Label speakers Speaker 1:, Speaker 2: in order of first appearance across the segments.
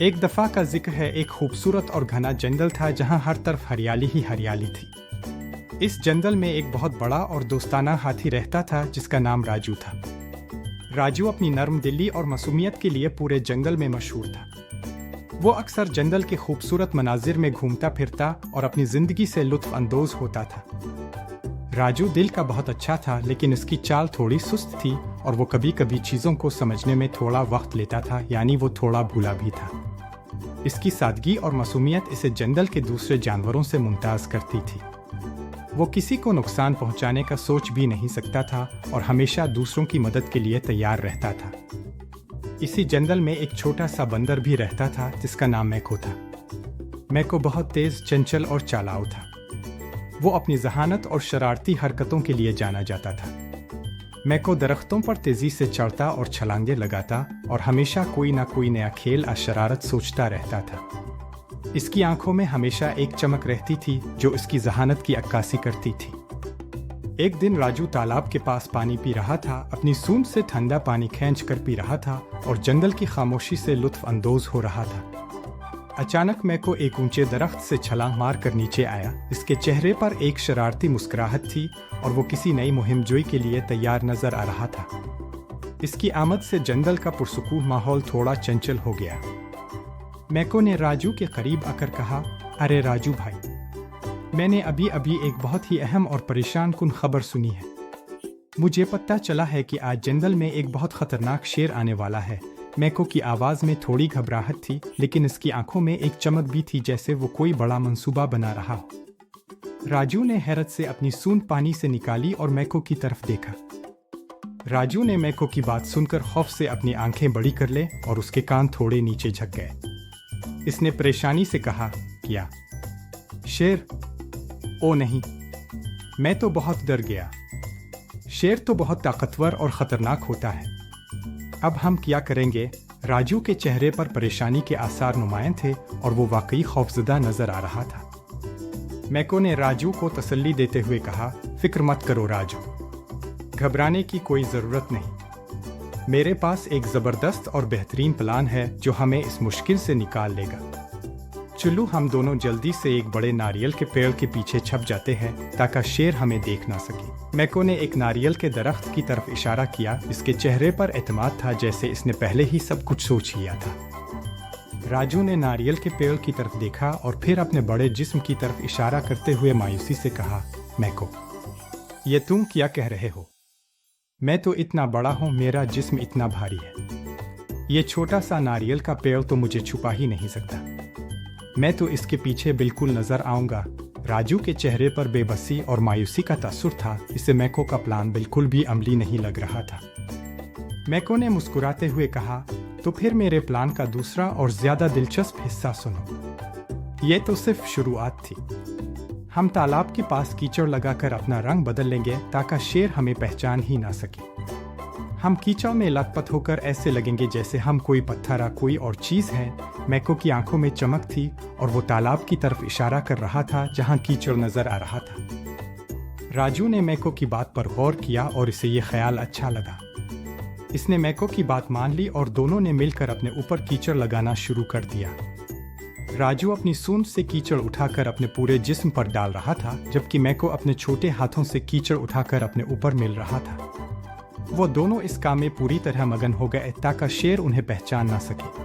Speaker 1: एक दफ़ा का जिक्र है, एक खूबसूरत और घना जंगल था जहाँ हर तरफ हरियाली ही हरियाली थी। इस जंगल में एक बहुत बड़ा और दोस्ताना हाथी रहता था जिसका नाम राजू था। राजू अपनी नर्म दिली और मासूमियत के लिए पूरे जंगल में मशहूर था। वो अक्सर जंगल के खूबसूरत मनाजिर में घूमता फिरता और अपनी जिंदगी से लुत्फ अंदोज होता था। राजू दिल का बहुत अच्छा था, लेकिन इसकी चाल थोड़ी सुस्त थी और वो कभी कभी चीज़ों को समझने में थोड़ा वक्त लेता था, यानी वो थोड़ा भूला भी था। इसकी सादगी और मासूमियत इसे जंगल के दूसरे जानवरों से मुमताज़ करती थी। वो किसी को नुकसान पहुंचाने का सोच भी नहीं सकता था और हमेशा दूसरों की मदद के लिए तैयार रहता था। इसी जंगल में एक छोटा सा बंदर भी रहता था जिसका नाम मैको था। मैको बहुत तेज, चंचल और चालाऊ था। वो अपनी जहानत और शरारती हरकतों के लिए जाना जाता था। मैको दरख्तों पर तेजी से चढ़ता और छलांगे लगाता और हमेशा कोई ना कोई नया खेल या शरारत सोचता रहता था। इसकी आंखों में हमेशा एक चमक रहती थी जो इसकी जहानत की अक्कासी करती थी। एक दिन राजू तालाब के पास पानी पी रहा था, अपनी सूंड से ठंडा पानी खींच कर पी रहा था और जंगल की खामोशी से लुत्फ अंदोज हो रहा था। अचानक मैको एक ऊंचे दरख्त से छलांग मार कर नीचे आया। इसके चेहरे पर एक शरारती मुस्कुराहट थी और वो किसी नई मुहिमजोई के लिए तैयार नजर आ रहा था। इसकी आमद से जंगल का पुरसुकून माहौल थोड़ा चंचल हो गया। मैको ने राजू के करीब आकर कहा, अरे राजू भाई, मैंने अभी अभी एक बहुत ही अहम और परेशान कुन खबर सुनी है। मुझे पता चला है कि आज जंगल में एक बहुत खतरनाक शेर आने वाला है। मैको की आवाज़ में थोड़ी घबराहट थी, लेकिन इसकी आंखों में एक चमक भी थी, जैसे वो कोई बड़ा मंसूबा बना रहा हो। राजू ने हैरत से अपनी सूंड पानी से निकाली और मैको की तरफ देखा। राजू ने मैको की बात सुनकर खौफ से अपनी आंखें बड़ी कर ले और उसके कान थोड़े नीचे झुक गए। इसने परेशानी से कहा, क्या शेर? ओ नहीं, मैं तो बहुत डर गया। शेर तो बहुत ताकतवर और खतरनाक होता है। अब हम क्या करेंगे? राजू के चेहरे पर परेशानी के आसार नुमायां थे और वो वाकई खौफजदा नजर आ रहा था। मैको ने राजू को तसल्ली देते हुए कहा, फिक्र मत करो राजू, घबराने की कोई ज़रूरत नहीं। मेरे पास एक ज़बरदस्त और बेहतरीन प्लान है जो हमें इस मुश्किल से निकाल लेगा। चलो हम दोनों जल्दी से एक बड़े नारियल के पेड़ के पीछे छप जाते हैं ताकि शेर हमें देख ना सके। मैको ने एक नारियल के दरख्त की तरफ इशारा किया। इसके चेहरे पर एतमाद था, जैसे इसने पहले ही सब कुछ सोच लिया था। राजू ने नारियल के पेड़ की तरफ देखा और फिर अपने बड़े जिस्म की तरफ इशारा करते हुए मायूसी से कहा, मैको, ये तुम क्या कह रहे हो? मैं तो इतना बड़ा हूँ, मेरा जिस्म इतना भारी है। ये छोटा सा नारियल का पेड़ तो मुझे छुपा ही नहीं सकता। मैं तो इसके पीछे बिल्कुल नजर आऊंगा। राजू के चेहरे पर बेबसी और मायूसी का तासुर था। इसे मैको का प्लान बिल्कुल भी अमली नहीं लग रहा था। मैको ने मुस्कुराते हुए कहा, तो फिर मेरे प्लान का दूसरा और ज्यादा दिलचस्प हिस्सा सुनो। ये तो सिर्फ शुरुआत थी। हम तालाब के पास कीचड़ लगाकर अपना रंग बदल लेंगे ताकि शेर हमें पहचान ही ना सके। हम कीचड़ में लथपथ होकर ऐसे लगेंगे जैसे हम कोई पत्थर या कोई और चीज है। मैको की आंखों में चमक थी और वो तालाब की तरफ इशारा कर रहा था जहां कीचड़ नजर आ रहा था। राजू ने मैको की बात पर गौर किया और इसे ये ख्याल अच्छा लगा। इसने मैको की बात मान ली और दोनों ने मिलकर अपने ऊपर कीचड़ लगाना शुरू कर दिया। राजू अपनी सूंड से कीचड़ उठाकर अपने पूरे जिस्म पर डाल रहा था, जबकि मैको अपने छोटे हाथों से कीचड़ उठाकर अपने ऊपर मिल रहा था। वो दोनों इस काम में पूरी तरह मगन हो गए ताकि शेर उन्हें पहचान ना सके।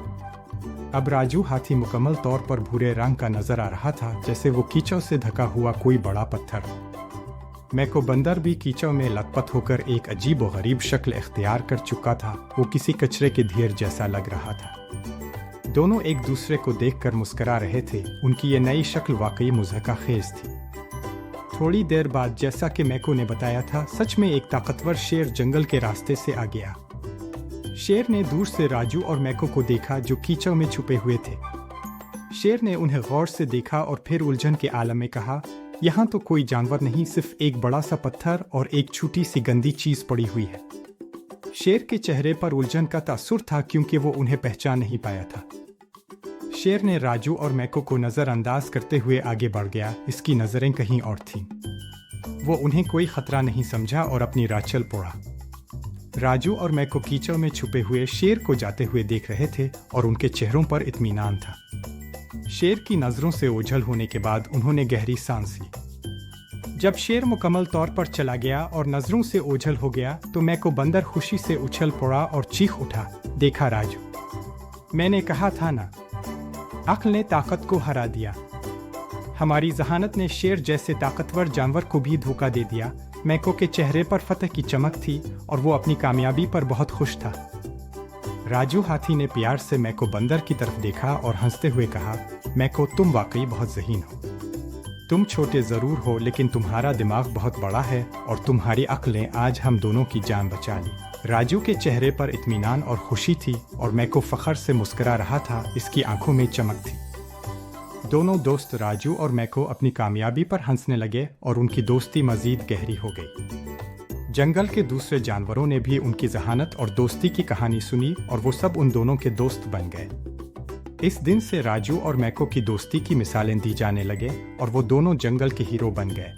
Speaker 1: अब राजू हाथी मुकम्मल तौर पर भूरे रंग का नजर आ रहा था, जैसे वो कीचड़ से ढका हुआ कोई बड़ा पत्थर। मैको बंदर भी कीचड़ में लथपथ होकर एक अजीब व गरीब शक्ल इख्तियार कर चुका था। वो किसी कचरे के ढेर जैसा लग रहा था। दोनों एक दूसरे को देखकर मुस्कुरा रहे थे। उनकी ये नई शक्ल वाकई मुज़हका-खेज थी। थोड़ी देर बाद, जैसा कि मैको ने बताया था, सच में एक ताकतवर शेर जंगल के रास्ते से आ गया। शेर ने दूर से राजू और मैको को देखा जो कीचड़ में छुपे हुए थे। शेर ने उन्हें गौर से देखा और फिर उलझन के आलम में कहा, यहाँ तो कोई जानवर नहीं, सिर्फ एक बड़ा सा पत्थर और एक छोटी सी गंदी चीज पड़ी हुई है। शेर के चेहरे पर उलझन का तासुर था क्योंकि वो उन्हें पहचान नहीं पाया था। शेर ने राजू और मैको को नजरअंदाज करते हुए आगे बढ़ गया। इसकी नजरें कहीं और थीं। वो उन्हें कोई खतरा नहीं समझा और अपनी राह चल पड़ा। राजू और मैको कीचड़ में छुपे हुए शेर को जाते हुए देख रहे थे और उनके चेहरों पर इत्मीनान था। शेर की नजरों से ओझल होने के बाद उन्होंने गहरी सांस ली। जब शेर मुकम्मल तौर पर चला गया और नजरों से ओझल हो गया तो मैको बंदर खुशी से उछल पड़ा और चीख उठा, देखा राजू, मैंने कहा था ना, अक्ल ने ताकत को हरा दिया। हमारी जहानत ने शेर जैसे ताकतवर जानवर को भी धोखा दे दिया। मैको के चेहरे पर फतह की चमक थी और वो अपनी कामयाबी पर बहुत खुश था। राजू हाथी ने प्यार से मैको बंदर की तरफ देखा और हंसते हुए कहा, मैको, तुम वाकई बहुत ज़हीन हो। तुम छोटे ज़रूर हो लेकिन तुम्हारा दिमाग बहुत बड़ा है और तुम्हारी अक्ल ने आज हम दोनों की जान बचा ली। राजू के चेहरे पर इत्मीनान और खुशी थी और मैको फ़ख्र से मुस्कुरा रहा था, इसकी आंखों में चमक थी। दोनों दोस्त राजू और मैको अपनी कामयाबी पर हंसने लगे और उनकी दोस्ती मज़ीद गहरी हो गई। जंगल के दूसरे जानवरों ने भी उनकी जहानत और दोस्ती की कहानी सुनी और वो सब उन दोनों के दोस्त बन गए। इस दिन से राजू और मैको की दोस्ती की मिसालें दी जाने लगे और वो दोनों जंगल के हीरो बन गए।